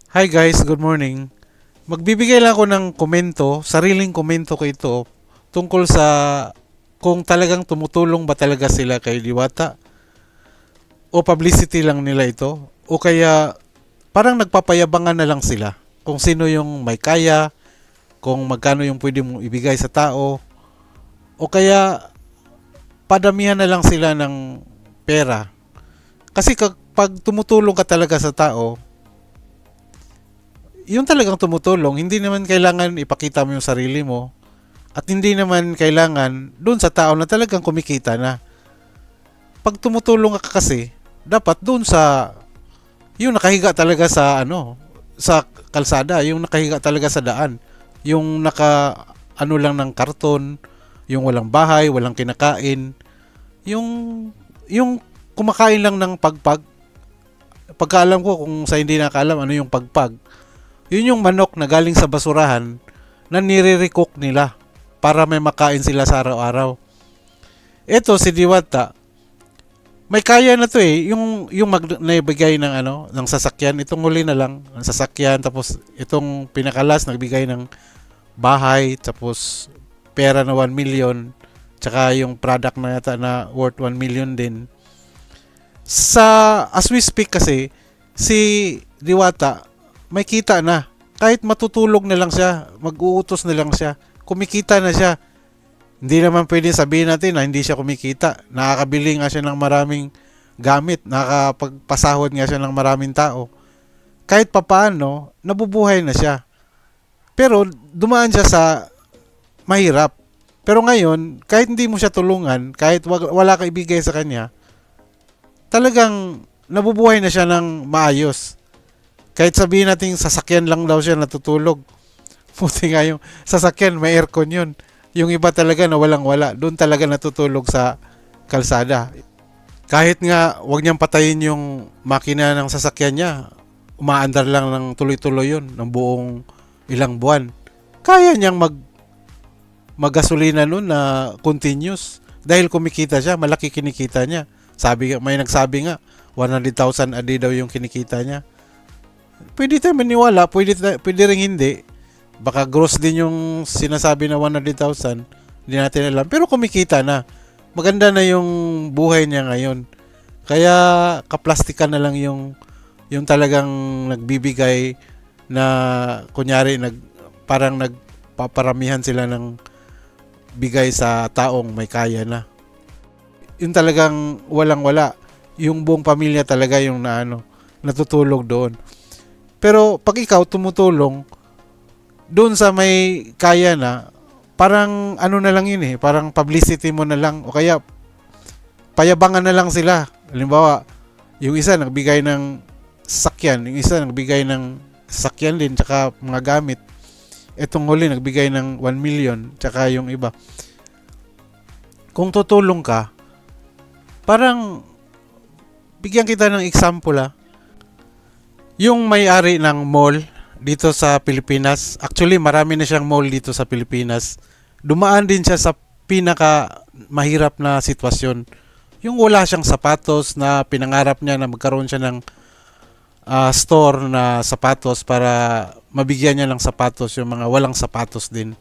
Hi guys, good morning. Magbibigay lang ako ng komento, sariling komento ko ito tungkol sa kung talagang tumutulong ba talaga sila kay Diwata o publicity lang nila ito o kaya parang nagpapayabangan na lang sila kung sino yung may kaya, kung magkano yung pwede mong ibigay sa tao o kaya padamihan na lang sila ng pera. Kasi kapag tumutulong ka talaga sa tao, yung talagang tumutulong, hindi naman kailangan ipakita mo yung sarili mo at hindi naman kailangan dun sa tao na talagang kumikita na. Pag tumutulong ka kasi, dapat dun sa yung nakahiga talaga sa sa kalsada, yung nakahiga talaga sa daan, yung lang ng karton, yung walang bahay, walang kinakain, yung yung kumakain lang ng pagpag. Pagkaalam ko kung sa hindi nakaalam ano yung pagpag, yun yung manok na galing sa basurahan na nire-recook nila para may makain sila sa araw-araw. Ito si Diwata, may kaya na to eh. Yung naibigay ng ng sasakyan, itong huli na lang, ng sasakyan, tapos itong pinakalas nagbigay ng bahay, tapos pera na 1 million, tsaka yung product na yata na worth 1 million din. Sa as we speak kasi, si Diwata may kita na. Kahit matutulog na lang siya, mag-uutos na lang siya, kumikita na siya. Hindi naman pwede sabihin natin na hindi siya kumikita. Nakakabili nga siya ng maraming gamit, nakakapagpasahod nga siya ng maraming tao. Kahit papaano, nabubuhay na siya. Pero dumaan siya sa mahirap. Pero ngayon, kahit hindi mo siya tulungan, kahit wala ka ibigay sa kanya, talagang nabubuhay na siya ng maayos. Kahit sabihin natin sasakyan lang daw siya natutulog. Buti nga yung sasakyan, may aircon yun. Yung iba talaga na walang wala. Doon talaga natutulog sa kalsada. Kahit nga wag niyang patayin yung makina ng sasakyan niya, umaandar lang ng tuloy-tuloy yun ng buong ilang buwan. Kaya niyang maggasolina nun na continuous. Dahil kumikita siya, malaki kinikita niya. May nagsabi nga, 100,000 a day daw yung kinikita niya. Pwede tayo maniwala, pwede rin hindi. Baka gross din yung sinasabi na 100,000, hindi natin alam. Pero kumikita na. Maganda na yung buhay niya ngayon. Kaya kaplastikan na lang yung talagang nagbibigay na kunyari parang nagpaparamihan sila ng bigay sa taong may kaya na. Yung talagang walang-wala. Yung buong pamilya talaga yung natutulog doon. Pero pag ikaw tumutulong doon sa may kaya na, parang na lang yun eh, parang publicity mo na lang o kaya payabangan na lang sila. Halimbawa, yung isa nagbigay ng sasakyan, yung isa nagbigay ng sasakyan din tsaka mga gamit. Etong huli nagbigay ng 1 million tsaka yung iba. Kung tutulong ka, parang bigyan kita ng example yung may-ari ng mall dito sa Pilipinas, actually marami na siyang mall dito sa Pilipinas, dumaan din siya sa pinaka mahirap na sitwasyon. Yung wala siyang sapatos na pinangarap niya na magkaroon siya ng store na sapatos para mabigyan niya ng sapatos yung mga walang sapatos din.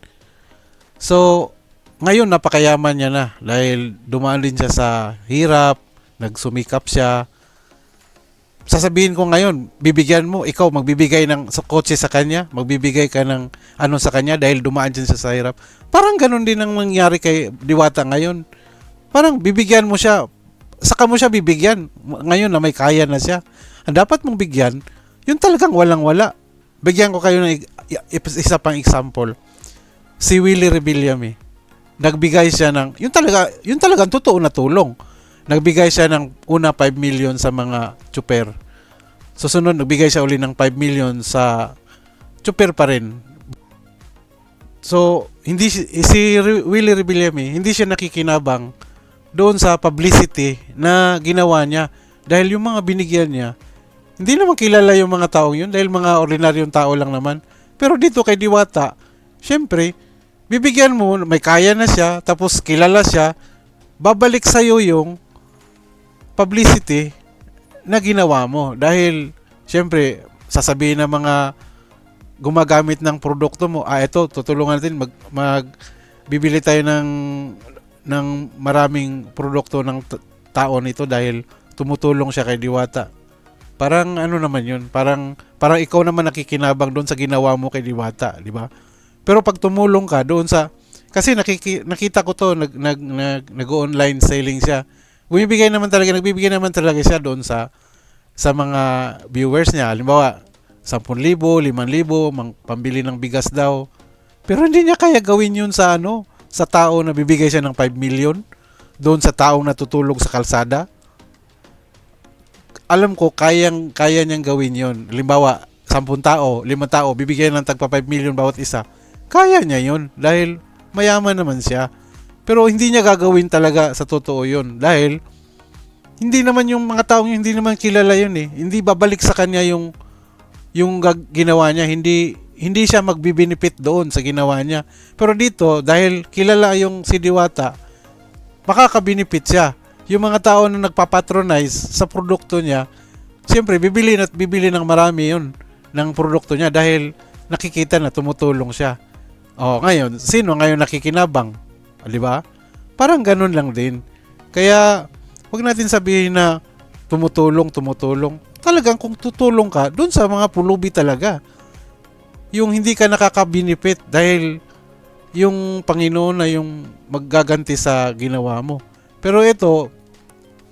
So, ngayon napakayaman niya na dahil dumaan din siya sa hirap, nagsumikap siya. Sasabihin ko ngayon, bibigyan mo, ikaw magbibigay ng sa kotse sa kanya, magbibigay ka ng sa kanya dahil dumaan din siya sa hirap. Parang ganun din ang nangyari kay Diwata ngayon. Parang bibigyan mo siya, saka mo siya bibigyan. Ngayon na may kaya na siya. Ang dapat mong bigyan, yung talagang walang-wala. Bigyan ko kayo ng isa pang example. Si Willie Rebillame. Nagbigay siya ng, yung talagang totoo na tulong. Nagbigay siya ng una 5 million sa mga tsuper. Susunod, nagbigay siya uli ng 5 million sa tsuper pa rin. So, si Willie Rebillame, hindi siya nakikinabang doon sa publicity na ginawa niya. Dahil yung mga binigyan niya, hindi naman kilala yung mga taong yun dahil mga ordinaryong tao lang naman. Pero dito kay Diwata, syempre, bibigyan mo, may kaya na siya, tapos kilala siya, babalik sa'yo yung publicity na ginawa mo dahil syempre sasabihin ng mga gumagamit ng produkto mo, ito, tutulungan natin, bibili tayo ng maraming produkto ng tao nito dahil tumutulong siya kay Diwata. Parang ano naman yun, parang ikaw naman nakikinabang doon sa ginawa mo kay Diwata, di ba? Pero pag tumulong ka doon sa, kasi nakita ko to, nag-online selling siya. Nagbibigay naman talaga siya doon sa mga viewers niya. Halimbawa, 10,000, 5,000, pambili ng bigas daw. Pero hindi niya kaya gawin yun sa sa tao na bibigay siya ng 5 million doon sa taong natutulog sa kalsada. Alam ko kaya niyang gawin yun. Halimbawa, 10 tao, 5 tao, bibigyan ng tagpa 5 million bawat isa. Kaya niya yun dahil mayaman naman siya. Pero hindi niya gagawin talaga sa totoo yun dahil hindi naman yung mga taong hindi naman kilala yun eh. Hindi babalik sa kanya yung ginawa niya, hindi siya magbibenefit doon sa ginawa niya. Pero dito, dahil kilala yung si Diwata, makaka-benefit siya. Yung mga tao na nagpapatronize sa produkto niya, siyempre bibili ng marami yun ng produkto niya dahil nakikita na tumutulong siya. Ngayon, sino ngayon nakikinabang? Di ba? Parang ganun lang din. Kaya, wag natin sabihin na tumutulong. Talagang kung tutulong ka, dun sa mga pulubi talaga. Yung hindi ka nakaka-benefit dahil yung Panginoon na yung maggaganti sa ginawa mo. Pero ito,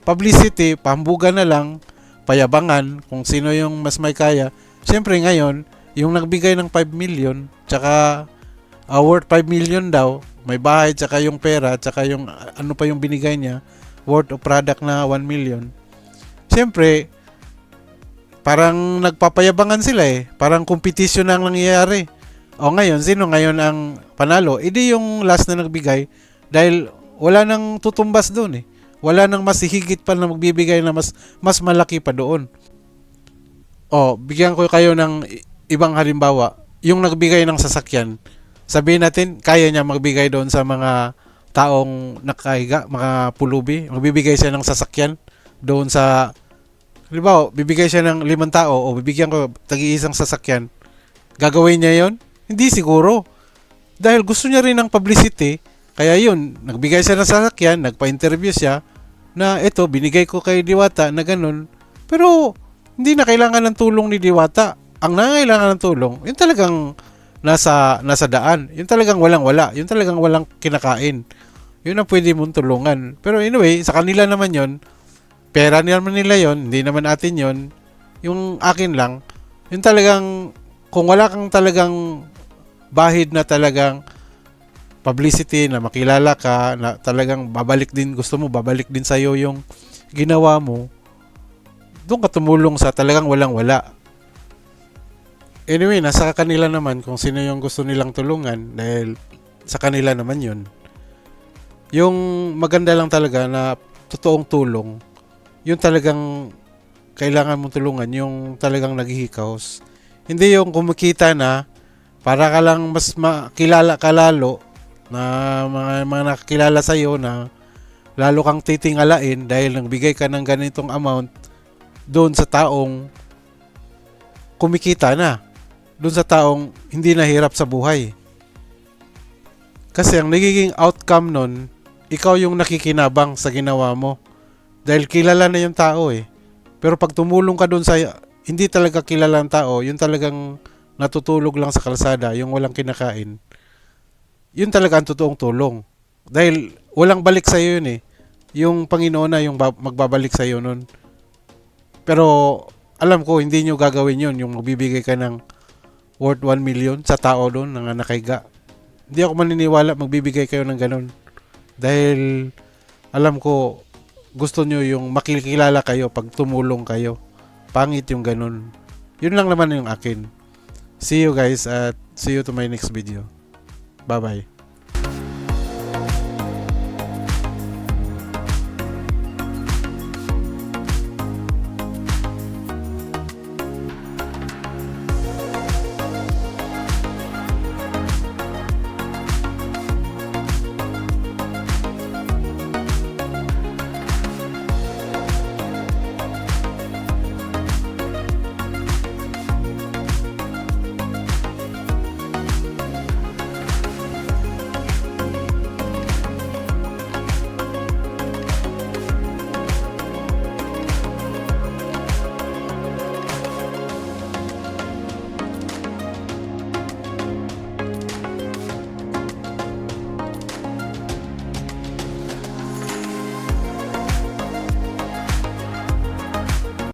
publicity, pahambugan na lang, payabangan, kung sino yung mas may kaya. Siyempre ngayon, yung nagbigay ng 5 million, tsaka worth 5 million daw, may bahay, tsaka yung pera, tsaka yung ano pa yung binigay niya, worth of product na 1 million. Siyempre, parang nagpapayabangan sila eh. Parang competition na ang nangyayari. Ngayon, sino ngayon ang panalo? Hindi yung last na nagbigay dahil wala nang tutumbas doon eh. Wala nang mas higit pa na magbibigay na mas malaki pa doon. Bigyan ko kayo ng ibang halimbawa. Yung nagbigay ng sasakyan, sabihin natin, kaya niya magbigay doon sa mga taong nakahiga, mga pulubi. Magbibigay siya ng sasakyan doon sa, halimbawa, bibigay siya ng 5 tao o bibigyan ko tagi-isang sasakyan. Gagawin niya yon? Hindi siguro. Dahil gusto niya rin ng publicity, kaya yun, nagbigay siya ng sasakyan, nagpa-interview siya, na ito, binigay ko kay Diwata na ganun. Pero, hindi na kailangan ng tulong ni Diwata. Ang nangailangan ng tulong, yun talagang nasa daan. Yun talagang walang-wala. Yun talagang walang kinakain. Yun ang pwede mong tulungan. Pero anyway, sa kanila naman yun, pera naman nila yon, hindi naman atin yon. Yung akin lang, yung talagang, kung wala kang talagang bahid na talagang publicity, na makilala ka, na talagang gusto mo babalik din sa'yo yung ginawa mo, doon ka tumulong sa talagang walang-wala. Anyway, nasa kanila naman kung sino yung gusto nilang tulungan dahil sa kanila naman yun. Yung maganda lang talaga na totoong tulong, yung talagang kailangan mong tulungan, yung talagang naghihikaos. Hindi yung kumikita na para ka lang mas makilala ka lalo, na mga nakakilala sa'yo na lalo kang titingalain dahil nagbigay ka ng ganitong amount doon sa taong kumikita na. Doon sa taong hindi nahirap sa buhay. Kasi ang nagiging outcome nun, ikaw yung nakikinabang sa ginawa mo. Dahil kilala na yung tao eh. Pero pag tumulong ka dun sa hindi talaga kilala ng tao, yung talagang natutulog lang sa kalsada, yung walang kinakain, yun talaga ang totoong tulong. Dahil walang balik sa iyo yun eh. Yung Panginoon na yung magbabalik sa iyo nun. Pero alam ko, hindi nyo gagawin yun, yung magbibigay ka ng worth 1 million sa tao doon na nakahiga. Hindi ako maniniwala magbibigay kayo ng ganun. Dahil alam ko, gusto nyo yung makikilala kayo pag tumulong kayo. Pangit yung ganun. Yun lang naman yung akin. See you guys at see you to my next video. Bye bye.